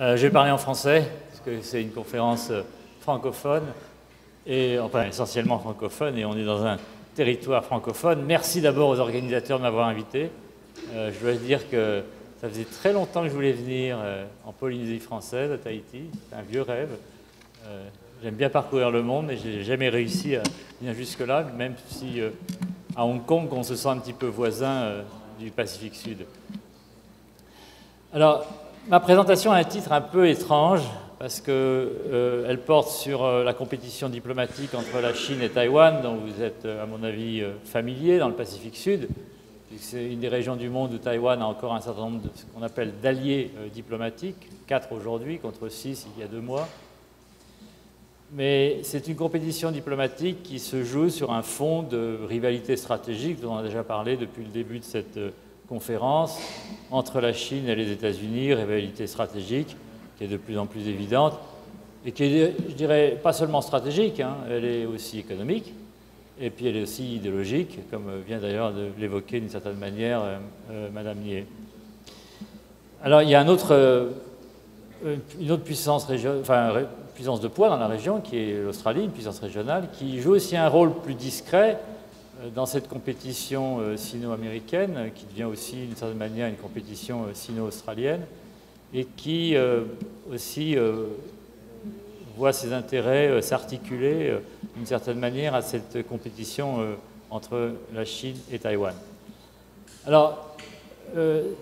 Je vais parler en français, parce que c'est une conférence francophone, et enfin essentiellement francophone, et on est dans un territoire francophone. Merci d'abord aux organisateurs de m'avoir invité. Je dois dire que ça faisait très longtemps que je voulais venir en Polynésie française, à Tahiti. C'est un vieux rêve. J'aime bien parcourir le monde, mais je n'ai jamais réussi à venir jusque-là, même si à Hong Kong, on se sent un petit peu voisin du Pacifique Sud. Alors, ma présentation a un titre un peu étrange, parce qu'elle porte sur la compétition diplomatique entre la Chine et Taïwan, dont vous êtes, à mon avis, familier dans le Pacifique Sud. C'est une des régions du monde où Taïwan a encore un certain nombre de ce qu'on appelle d'alliés diplomatiques, 4 aujourd'hui contre 6 il y a 2 mois. Mais c'est une compétition diplomatique qui se joue sur un fond de rivalité stratégique, dont on a déjà parlé depuis le début de cette conférence, entre la Chine et les États-Unis, rivalité stratégique qui est de plus en plus évidente, et qui est, je dirais, pas seulement stratégique, hein, elle est aussi économique, et puis elle est aussi idéologique, comme vient d'ailleurs de l'évoquer d'une certaine manière Madame Nier. Alors il y a une autre puissance puissance de poids dans la région, qui est l'Australie, une puissance régionale, qui joue aussi un rôle plus discret dans cette compétition sino-américaine, qui devient aussi d'une certaine manière une compétition sino-australienne, et qui aussi voit ses intérêts s'articuler d'une certaine manière à cette compétition entre la Chine et Taïwan. Alors,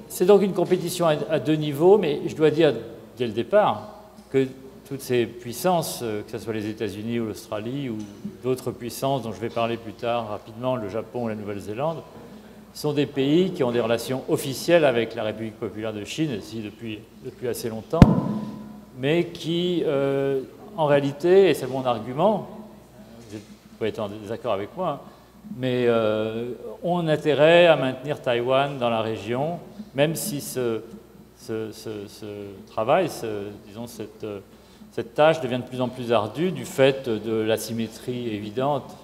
c'est donc une compétition à 2 niveaux, mais je dois dire dès le départ que toutes ces puissances, que ce soit les États-Unis ou l'Australie ou d'autres puissances dont je vais parler plus tard rapidement, le Japon ou la Nouvelle-Zélande, sont des pays qui ont des relations officielles avec la République populaire de Chine, ici depuis assez longtemps, mais qui, en réalité, et c'est mon argument, vous pouvez être en désaccord avec moi, mais ont intérêt à maintenir Taïwan dans la région, même si ce travail, disons cette tâche devient de plus en plus ardue du fait de l'asymétrie évidente,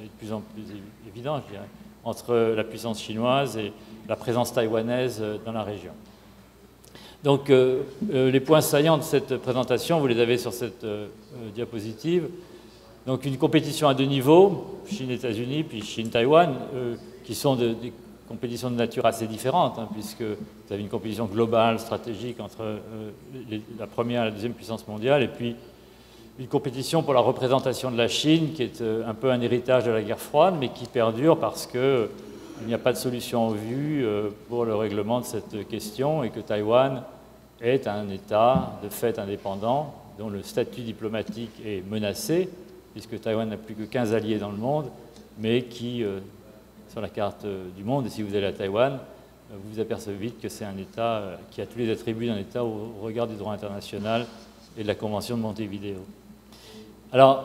de plus en plus évidente, je dirais, entre la puissance chinoise et la présence taïwanaise dans la région. Donc, les points saillants de cette présentation, vous les avez sur cette diapositive. Donc, une compétition à 2 niveaux, Chine-États-Unis, puis Chine-Taïwan, qui sont des compétitions de nature assez différentes, hein, puisque vous avez une compétition globale, stratégique entre la première et la deuxième puissance mondiale, et puis une compétition pour la représentation de la Chine, qui est un peu un héritage de la guerre froide, mais qui perdure parce qu'il n'y a pas de solution en vue pour le règlement de cette question, et que Taïwan est un État de fait indépendant, dont le statut diplomatique est menacé, puisque Taïwan n'a plus que 15 alliés dans le monde, mais qui, sur la carte du monde, et si vous allez à Taïwan, vous vous apercevez vite que c'est un État qui a tous les attributs d'un État au regard du droit international et de la Convention de Montevideo. Alors,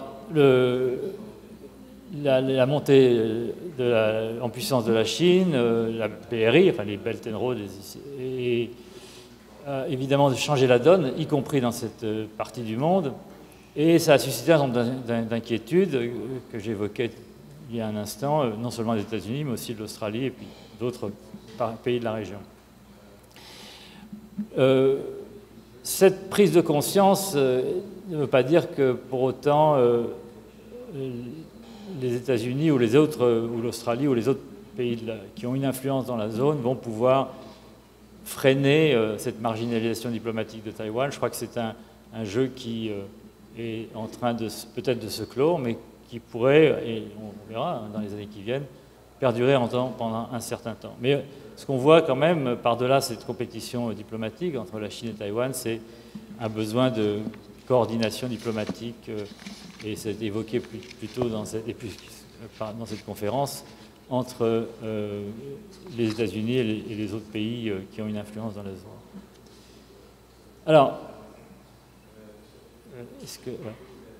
la montée en puissance de la Chine, la BRI, enfin les Belt and Road, et évidemment de changer la donne, y compris dans cette partie du monde, et ça a suscité un nombre d'inquiétudes que j'évoquais il y a un instant, non seulement des États-Unis, mais aussi de l'Australie et puis d'autres pays de la région. Cette prise de conscience ne veut pas dire que pour autant les États-Unis ou les autres, ou l'Australie ou les autres pays qui ont une influence dans la zone vont pouvoir freiner cette marginalisation diplomatique de Taïwan. Je crois que c'est un jeu qui est en train peut-être de se clore, mais qui pourrait, et on verra dans les années qui viennent, perdurer pendant un certain temps. Mais ce qu'on voit quand même, par-delà cette compétition diplomatique entre la Chine et Taïwan, c'est un besoin de coordination diplomatique, et c'est évoqué plutôt dans cette conférence, entre les États-Unis et les autres pays qui ont une influence dans la zone. Alors,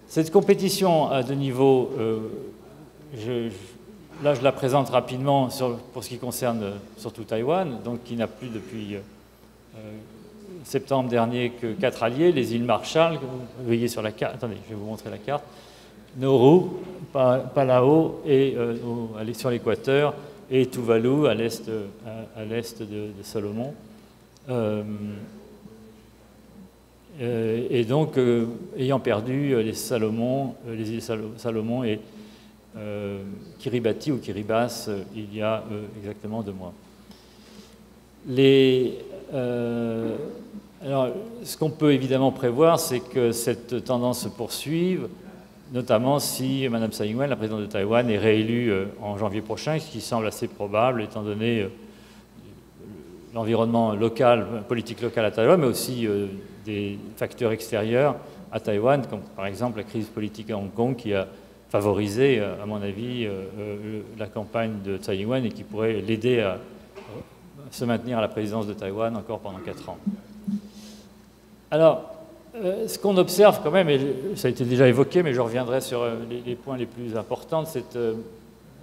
cette compétition à 2 niveaux, là je la présente rapidement pour ce qui concerne surtout Taïwan, donc qui n'a plus depuis septembre dernier que 4 alliés, les îles Marshall, que vous voyez sur la carte, attendez, je vais vous montrer la carte, Nauru, Palau sur l'équateur, et Tuvalu à l'est de Salomon. Et donc, ayant perdu les îles Salomon et Kiribati ou Kiribati il y a exactement 2 mois. Alors, ce qu'on peut évidemment prévoir, c'est que cette tendance se poursuive, notamment si Mme Tsai Ing-wen, la présidente de Taïwan, est réélue en janvier prochain, ce qui semble assez probable étant donné l'environnement local, politique locale à Taïwan, mais aussi des facteurs extérieurs à Taïwan, comme par exemple la crise politique à Hong Kong qui a favorisé, à mon avis, la campagne de Tsai Ing-wen et qui pourrait l'aider à se maintenir à la présidence de Taïwan encore pendant 4 ans. Alors, ce qu'on observe quand même, et ça a été déjà évoqué, mais je reviendrai sur les points les plus importants de cet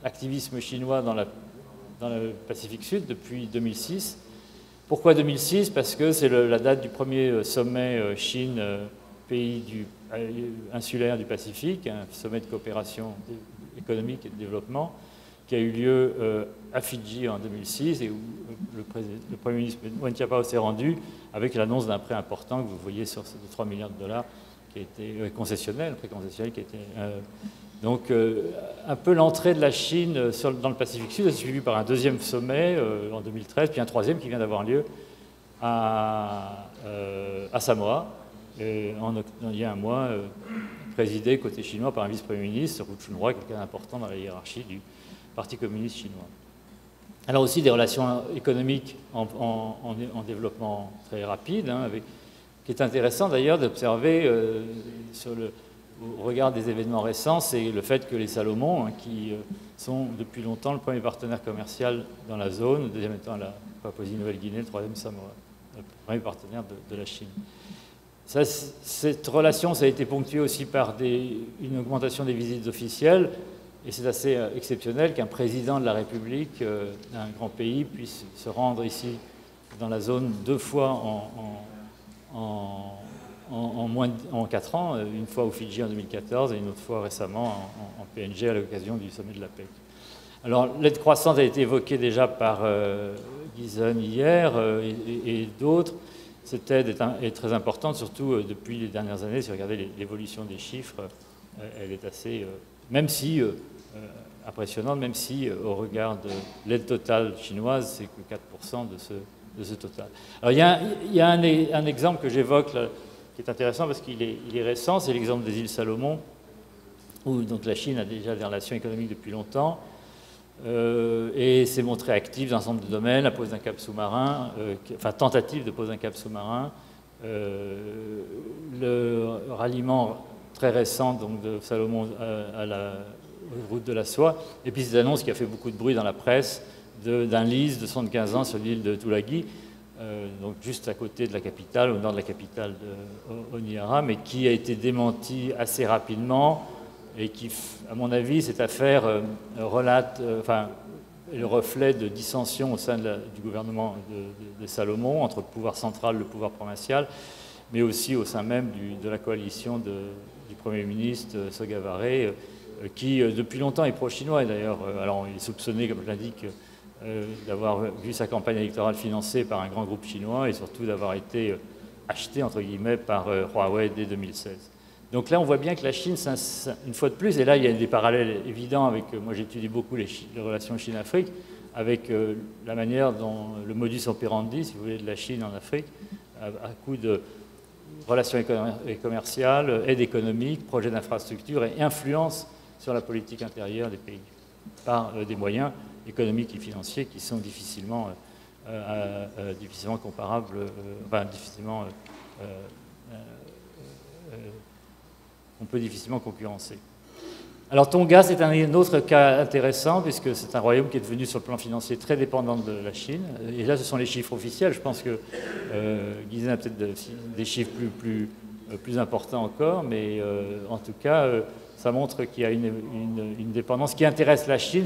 activisme chinois dans le Pacifique Sud depuis 2006. Pourquoi 2006? Parce que c'est la date du premier sommet Chine, pays insulaire du Pacifique, un sommet de coopération économique et de développement, qui a eu lieu à Fidji en 2006 et où le Premier ministre Wen Jiabao s'est rendu avec l'annonce d'un prêt important que vous voyez sur ces 3 milliards de dollars qui a été concessionnel, un prêt concessionnel qui a été... donc un peu l'entrée de la Chine dans le Pacifique Sud est suivie par un deuxième sommet en 2013, puis un troisième qui vient d'avoir lieu à Samoa, il y a un mois, présidé côté chinois par un vice-premier ministre, Hu Chunhua, quelqu'un d'important dans la hiérarchie du Parti communiste chinois. Alors aussi des relations économiques en développement très rapide, qui est intéressant d'ailleurs d'observer au regard des événements récents, c'est le fait que les Salomon, qui sont depuis longtemps le premier partenaire commercial dans la zone, le deuxième étant la Papouasie-Nouvelle-Guinée, le troisième Samoa, le premier partenaire de la Chine. Cette relation, ça a été ponctué aussi par une augmentation des visites officielles. Et c'est assez exceptionnel qu'un président de la République d'un grand pays puisse se rendre ici dans la zone 2 fois en 4 ans, une fois au Fidji en 2014 et une autre fois récemment en PNG à l'occasion du sommet de la PEC. Alors l'aide croissante a été évoquée déjà par Gizen hier et d'autres. Cette aide est très importante, surtout depuis les dernières années. Si vous regardez l'évolution des chiffres, elle est assez... même si... impressionnante, même si au regard de l'aide totale chinoise, c'est que 4% de ce total. Alors il y a un exemple que j'évoque qui est intéressant parce qu'il est récent, c'est l'exemple des îles Salomon, où donc, la Chine a déjà des relations économiques depuis longtemps et s'est montrée active dans un certain nombre de domaines, la pose d'un cap sous-marin, enfin tentative de pose d'un cap sous-marin, le ralliement très récent donc, de Salomon à la route de la soie, et puis cette annonce qui a fait beaucoup de bruit dans la presse d'un lease de 75 ans sur l'île de Tulagi, donc juste à côté de la capitale, au nord de la capitale de Honiara, mais qui a été démenti assez rapidement et qui, à mon avis, cette affaire relate, le reflet de dissensions au sein du gouvernement de Salomon, entre le pouvoir central et le pouvoir provincial, mais aussi au sein même de la coalition du Premier ministre Sogavare, qui depuis longtemps est pro-chinois. Et d'ailleurs, alors il est soupçonné, comme je l'indique, d'avoir vu sa campagne électorale financée par un grand groupe chinois et surtout d'avoir été acheté, entre guillemets, par Huawei dès 2016. Donc là, on voit bien que la Chine, une fois de plus, et là, il y a des parallèles évidents avec, moi j'étudie beaucoup les relations Chine-Afrique, avec la manière dont le modus operandi, si vous voulez, de la Chine en Afrique, à coup de relations commerciales, aide économique, projets d'infrastructure et influence sur la politique intérieure des pays, par des moyens économiques et financiers qui sont difficilement comparables, on peut difficilement concurrencer. Alors Tonga, c'est un autre cas intéressant, puisque c'est un royaume qui est devenu sur le plan financier très dépendant de la Chine. Et là, ce sont les chiffres officiels. Je pense que Gizen a peut-être des chiffres plus importants encore, mais en tout cas, ça montre qu'il y a une dépendance qui intéresse la Chine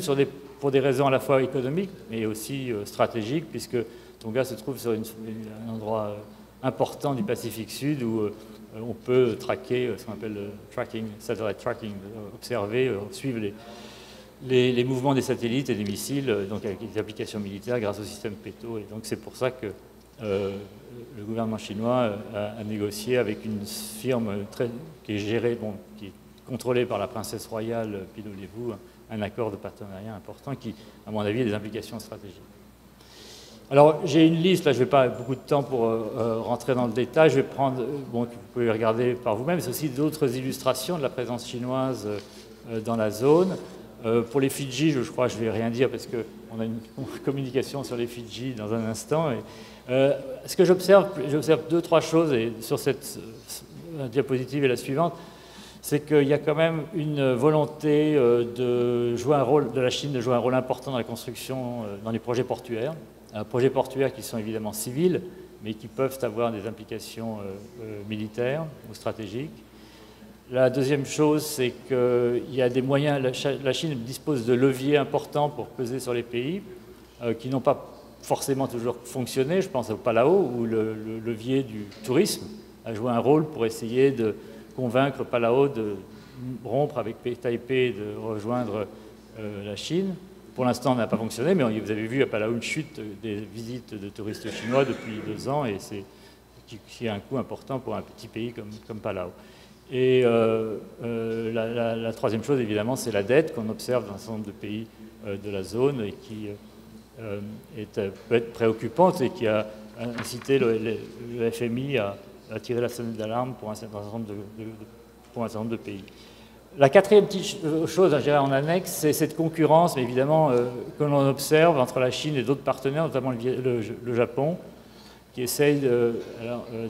pour des raisons à la fois économiques, mais aussi stratégiques, puisque Tonga se trouve sur un endroit important du Pacifique Sud où on peut traquer ce qu'on appelle le tracking, satellite tracking, observer, suivre les mouvements des satellites et des missiles, donc avec des applications militaires grâce au système PETO. Et donc c'est pour ça que le gouvernement chinois a négocié avec une firme qui est gérée, qui est contrôlée par la princesse royale Pilolevou, un accord de partenariat important qui, à mon avis, a des implications stratégiques. Alors, j'ai une liste, là je ne vais pas avoir beaucoup de temps pour rentrer dans le détail, je vais prendre, bon, que vous pouvez regarder par vous-même, c'est aussi d'autres illustrations de la présence chinoise dans la zone. Pour les Fidji, je crois que je ne vais rien dire parce qu'on a une communication sur les Fidji dans un instant. Ce que j'observe 2-3 choses et sur cette diapositive et la suivante, c'est qu'il y a quand même une volonté de la Chine de jouer un rôle important dans la construction, dans les projets portuaires. Projets portuaires qui sont évidemment civils, mais qui peuvent avoir des implications militaires ou stratégiques. La deuxième chose, c'est qu'il y a des moyens, la Chine dispose de leviers importants pour peser sur les pays, qui n'ont pas forcément toujours fonctionné. Je pense au Palau, où le levier du tourisme a joué un rôle pour essayer de convaincre Palau de rompre avec Taipei et de rejoindre la Chine. Pour l'instant, ça n'a pas fonctionné, mais vous avez vu à Palau une chute des visites de touristes chinois depuis 2 ans, et qui a un coût important pour un petit pays comme Palau. Et la troisième chose, évidemment, c'est la dette qu'on observe dans un certain nombre de pays de la zone et qui peut être préoccupante et qui a incité le FMI à tirer la sonnette d'alarme pour un certain nombre de pays. La quatrième petite chose à gérer en annexe, c'est cette concurrence, mais évidemment, que l'on observe entre la Chine et d'autres partenaires, notamment le Japon, qui essaye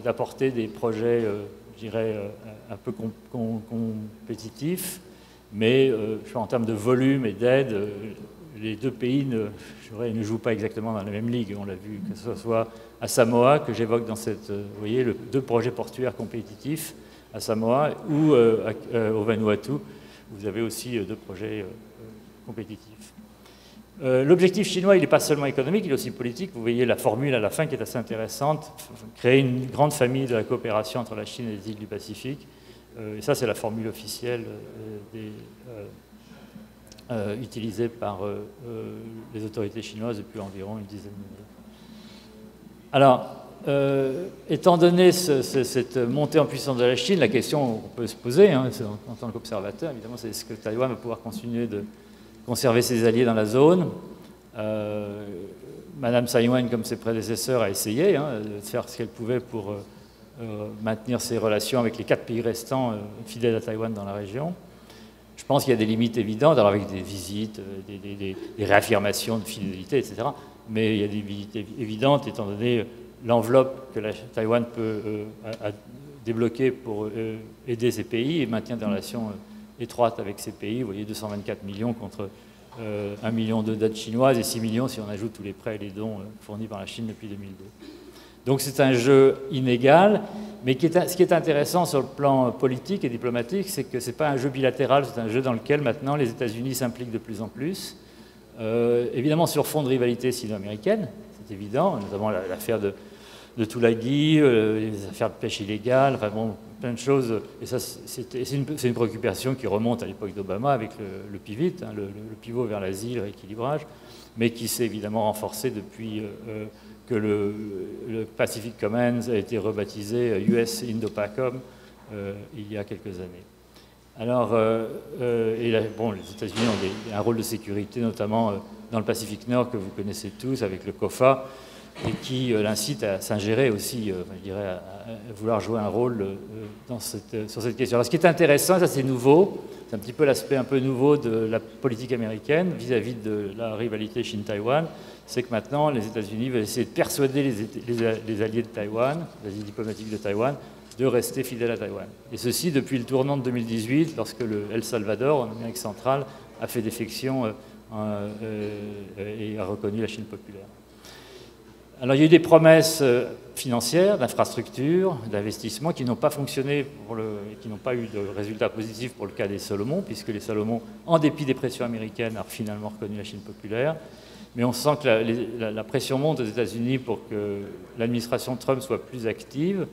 d'apporter des projets, je dirais, un peu compétitifs, mais en termes de volume et d'aide, les deux pays ne jouent pas exactement dans la même ligue. On l'a vu, que ce soit à Samoa, que j'évoque dans cette... Vous voyez, 2 projets portuaires compétitifs à Samoa, ou au Vanuatu, vous avez aussi 2 projets compétitifs. L'objectif chinois, il n'est pas seulement économique, il est aussi politique. Vous voyez la formule à la fin qui est assez intéressante, créer une grande famille de la coopération entre la Chine et les îles du Pacifique. Et ça, c'est la formule officielle utilisée par les autorités chinoises depuis environ une dizaine d'années. Alors, étant donné cette montée en puissance de la Chine, la question qu'on peut se poser en tant qu'observateur, évidemment, c'est est-ce que Taïwan va pouvoir continuer de conserver ses alliés dans la zone. Madame Tsai Ing-wen, comme ses prédécesseurs, a essayé de faire ce qu'elle pouvait pour maintenir ses relations avec les 4 pays restants fidèles à Taïwan dans la région. Je pense qu'il y a des limites évidentes, alors avec des visites, des réaffirmations de fidélité, etc. Mais il y a des limites évidentes, étant donné l'enveloppe que Taïwan peut débloquer pour aider ces pays et maintenir des relations étroites avec ces pays. Vous voyez, 224 millions contre 1 million de dettes chinoises et 6 millions si on ajoute tous les prêts et les dons fournis par la Chine depuis 2002. Donc c'est un jeu inégal, mais ce qui est intéressant sur le plan politique et diplomatique, c'est que ce n'est pas un jeu bilatéral, c'est un jeu dans lequel maintenant les États-Unis s'impliquent de plus en plus. Évidemment sur fond de rivalité sino-américaine, c'est évident, notamment l'affaire de Tulagi, les affaires de pêche illégale, enfin bon, plein de choses. Et ça, c'est une préoccupation qui remonte à l'époque d'Obama avec le pivot, le pivot vers l'asile, le rééquilibrage, mais qui s'est évidemment renforcé depuis que le Pacific Command a été rebaptisé US Indo-PACOM il y a quelques années. Alors, les États-Unis ont un rôle de sécurité, notamment dans le Pacifique Nord, que vous connaissez tous, avec le COFA, et qui l'incite à s'ingérer aussi, je dirais, à vouloir jouer un rôle sur cette question. Alors, ce qui est intéressant, ça c'est nouveau, c'est un petit peu l'aspect un peu nouveau de la politique américaine vis-à-vis de la rivalité Chine-Taïwan, c'est que maintenant les États-Unis veulent essayer de persuader les alliés de Taïwan, les alliés diplomatiques de Taïwan, de rester fidèles à Taïwan. Et ceci depuis le tournant de 2018, lorsque le El Salvador, en Amérique centrale, a fait défection et a reconnu la Chine populaire. Alors il y a eu des promesses financières, d'infrastructures, d'investissements qui n'ont pas fonctionné, qui n'ont pas eu de résultats positifs pour le cas des Salomon, puisque les Salomon, en dépit des pressions américaines, ont finalement reconnu la Chine populaire. Mais on sent que la pression monte aux États-Unis pour que l'administration Trump soit plus active,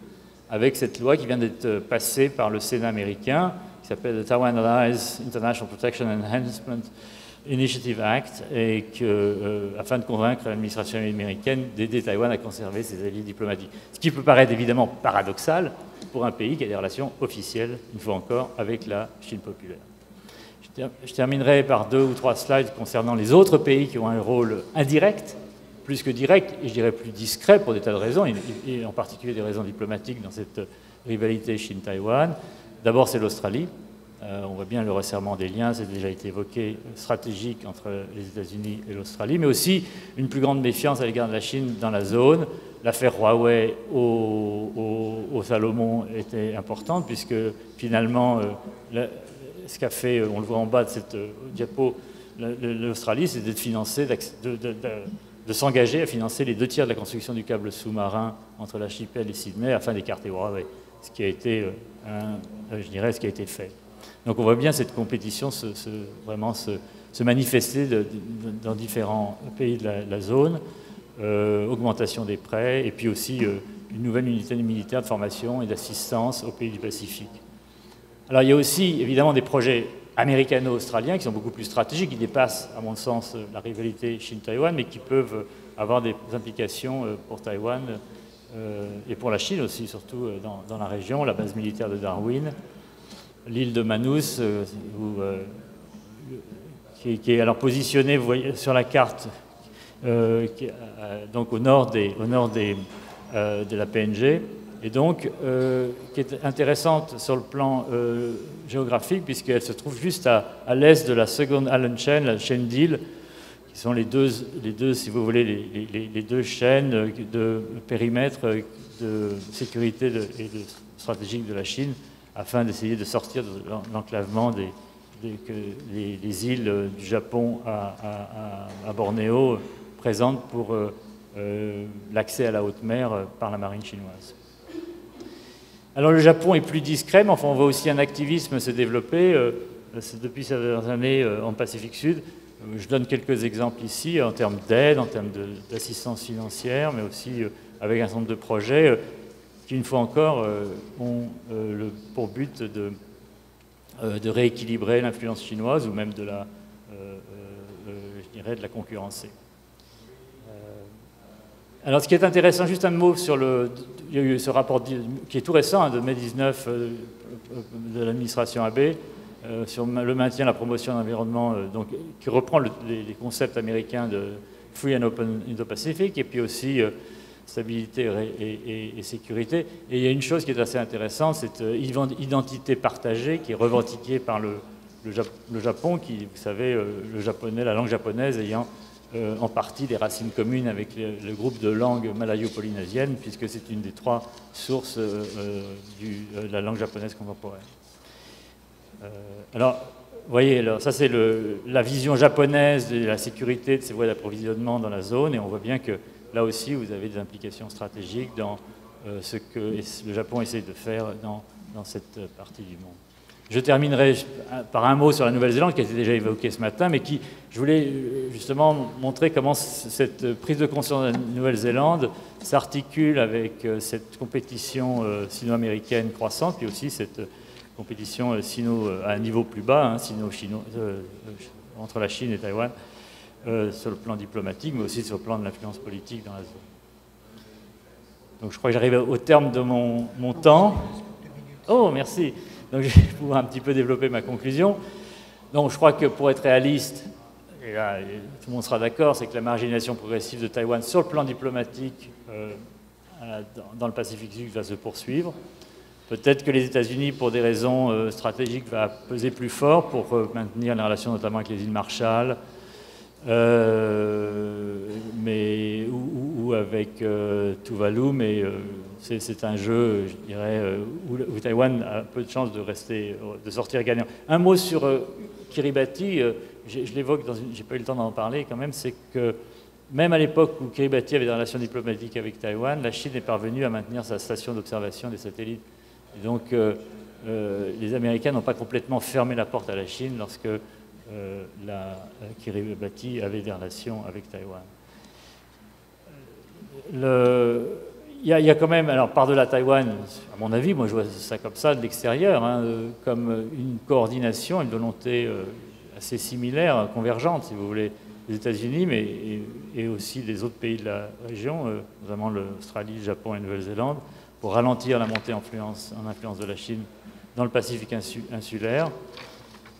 avec cette loi qui vient d'être passée par le Sénat américain, qui s'appelle the Taiwan Allies International Protection and Enhancement Initiative Act et afin de convaincre l'administration américaine d'aider Taïwan à conserver ses alliés diplomatiques. Ce qui peut paraître évidemment paradoxal pour un pays qui a des relations officielles, une fois encore, avec la Chine populaire. Je terminerai par 2 ou 3 slides concernant les autres pays qui ont un rôle indirect, plus que direct, et je dirais plus discret pour des tas de raisons, et en particulier des raisons diplomatiques dans cette rivalité Chine-Taïwan. D'abord, c'est l'Australie. On voit bien le resserrement des liens, c'est déjà été évoqué, stratégique entre les États-Unis et l'Australie, mais aussi une plus grande méfiance à l'égard de la Chine dans la zone. L'affaire Huawei au Salomon était importante, puisque finalement, ce qu'a fait, on le voit en bas de cette diapo, l'Australie, c'est de s'engager à financer les 2 tiers de la construction du câble sous-marin entre l'archipel et Sydney afin d'écarter Huawei, ce qui a été, je dirais, ce qui a été fait. Donc on voit bien cette compétition vraiment se manifester dans différents pays de la zone, augmentation des prêts, et puis aussi une nouvelle unité militaire de formation et d'assistance aux pays du Pacifique. Alors il y a aussi évidemment des projets américano-australiens qui sont beaucoup plus stratégiques, qui dépassent à mon sens la rivalité Chine-Taïwan, mais qui peuvent avoir des implications pour Taïwan et pour la Chine aussi, surtout dans la région, la base militaire de Darwin, l'île de Manus, qui est alors positionnée, vous voyez, sur la carte, donc au nord de la PNG, et donc qui est intéressante sur le plan géographique, puisqu'elle se trouve juste à l'est de la Second Allen Chain, la chaîne d'îles, qui sont les deux, si vous voulez, les 2 chaînes de périmètre de sécurité et de stratégique de la Chine, afin d'essayer de sortir de l'enclavement des îles du Japon à Bornéo, présentes pour l'accès à la haute mer par la marine chinoise. Alors le Japon est plus discret, mais enfin on voit aussi un activisme se développer depuis ces dernières années en Pacifique Sud. Je donne quelques exemples ici en termes d'aide, en termes d'assistance financière, mais aussi avec un certain nombre de projets qui, une fois encore, ont pour but de rééquilibrer l'influence chinoise ou même de je dirais, de la concurrencer. Alors, ce qui est intéressant, juste un mot sur il y a eu ce rapport qui est tout récent, de mai 19 de l'administration Abe, sur le maintien, la promotion d'un environnement, donc, qui reprend les concepts américains de Free and Open Indo-Pacific, et puis aussi stabilité et sécurité. Et il y a une chose qui est assez intéressante, cette identité partagée qui est revendiquée par le Japon, qui, vous savez, la langue japonaise ayant en partie des racines communes avec le groupe de langues malayo-polynésiennes, puisque c'est une des 3 sources de la langue japonaise contemporaine. Alors, vous voyez, alors, ça c'est la vision japonaise de la sécurité de ces voies d'approvisionnement dans la zone, et on voit bien que là aussi, vous avez des implications stratégiques dans ce que le Japon essaie de faire dans cette partie du monde. Je terminerai par un mot sur la Nouvelle-Zélande, qui a été déjà évoquée ce matin, mais qui, je voulais justement montrer comment cette prise de conscience de la Nouvelle-Zélande s'articule avec cette compétition sino-américaine croissante, puis aussi cette compétition sino à un niveau plus bas, hein, entre la Chine et Taïwan, sur le plan diplomatique, mais aussi sur le plan de l'influence politique dans la zone. Donc je crois que j'arrive au terme de mon temps. Oh, merci. Donc je vais pouvoir un petit peu développer ma conclusion. Donc je crois que pour être réaliste, et là tout le monde sera d'accord, c'est que la marginalisation progressive de Taïwan sur le plan diplomatique dans le Pacifique Sud va se poursuivre. Peut-être que les États-Unis, pour des raisons stratégiques, va peser plus fort pour maintenir les relations notamment avec les îles Marshall, ou avec Tuvalu, mais c'est un jeu, je dirais, où Taïwan a peu de chances de sortir gagnant. Un mot sur Kiribati, je l'évoque, j'ai pas eu le temps d'en parler quand même, c'est que même à l'époque où Kiribati avait des relations diplomatiques avec Taïwan, la Chine est parvenue à maintenir sa station d'observation des satellites. Et donc les Américains n'ont pas complètement fermé la porte à la Chine lorsque la Kiribati avait des relations avec Taïwan. Il y a quand même, alors par-delà Taïwan, à mon avis, moi je vois ça comme ça de l'extérieur, hein, comme une coordination, une volonté assez similaires, convergentes, si vous voulez, des États-Unis, et aussi des autres pays de la région, notamment l'Australie, le Japon et la Nouvelle-Zélande, pour ralentir la montée en influence de la Chine dans le Pacifique insulaire.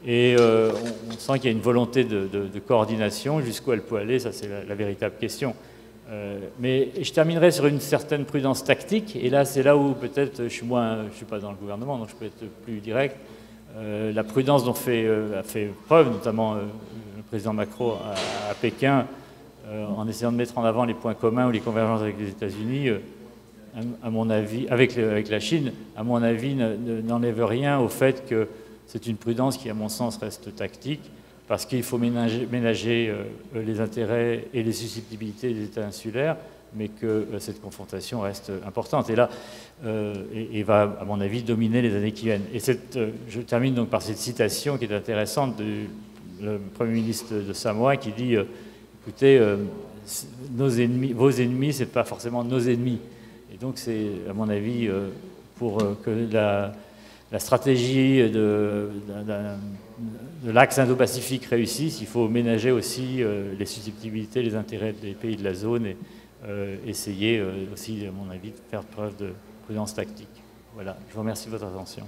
Et on sent qu'il y a une volonté de coordination. Jusqu'où elle peut aller, ça c'est la véritable question. Mais je terminerai sur une certaine prudence tactique, et là c'est là où peut-être je suis pas dans le gouvernement, donc je peux être plus direct. La prudence dont a fait preuve, notamment le président Macron à Pékin, en essayant de mettre en avant les points communs ou les convergences avec les États-Unis, à mon avis, avec la Chine, à mon avis, n'enlève rien au fait que c'est une prudence qui, à mon sens, reste tactique, parce qu'il faut ménager les intérêts et les susceptibilités des États insulaires, mais que cette confrontation reste importante. Et là, et va, à mon avis, dominer les années qui viennent. Et je termine donc par cette citation qui est intéressante du Premier ministre de Samoa, qui dit écoutez, vos ennemis, ce n'est pas forcément nos ennemis. Et donc, c'est, à mon avis, pour que la stratégie de l'axe Indo-Pacifique réussisse, il faut ménager aussi les susceptibilités, les intérêts des pays de la zone et essayer aussi, à mon avis, de faire preuve de prudence tactique. Voilà, je vous remercie de votre attention.